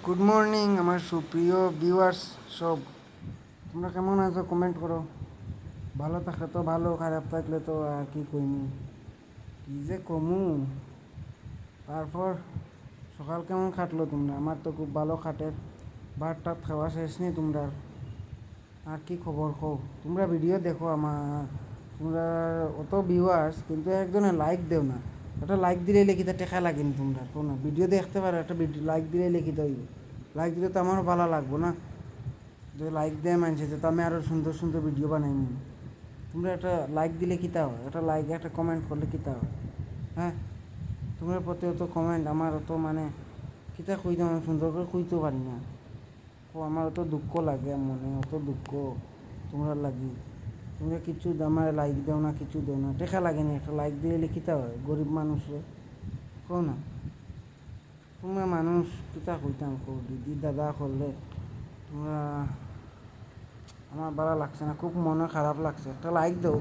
Good morning আমার সুপ্রিয় viewers সব। তোমরা কেমন আছো কমেন্ট করো। ভালো থাকলে তো ভালো, খারাপ থাকলে তো আর কি কইনি, কি যে কমু। তারপর সকাল কেমন কাটলো তোমরা? আমার তো খুব ভালো কাটে। ভাত টাত খাওয়া শেষ নেই তোমরা? আর কি খবর কও? তোমরা ভিডিও দেখো আমার, তোমরা অত ভিউয়ার্স কিন্তু একজনে লাইক দেও না। একটা লাইক দিলে লেখিতে টেকা লাগেনি তোমরা কোনো ভিডিও দেখতে পারো, একটা ভিডিও লাইক দিলে লেখিতে হইব। লাইক দিলে তো আমারও ভালো লাগবো না? যে লাইক দেয় মানছে তো আমি আরও সুন্দর সুন্দর ভিডিও বানাই। তোমরা একটা লাইক দিলে কীটা হয়? একটা লাইক একটা কমেন্ট করলে কীটা হয়? হ্যাঁ, তোমার প্রতি অত কমেন্ট আমার অত মানে কীটা কইতে, আমি সুন্দর করে কইতেও পারি না। ও আমার অত দুঃখ লাগে মনে, অত দুঃখ তোমরা লাগি। তোমরা কিছু আমার লাইক দেও না, কিছু দেও না, দেখা লাগেনি। একটা লাইক দিলে লিখিতে হয় গরিব মানুষে, কো না? তোমরা মানুষ কিতা কইতাম কো দিদি দাদা করলে তোমরা, আমার ভালো লাগছে না, খুব মনে খারাপ লাগছে। একটা লাইক দাও।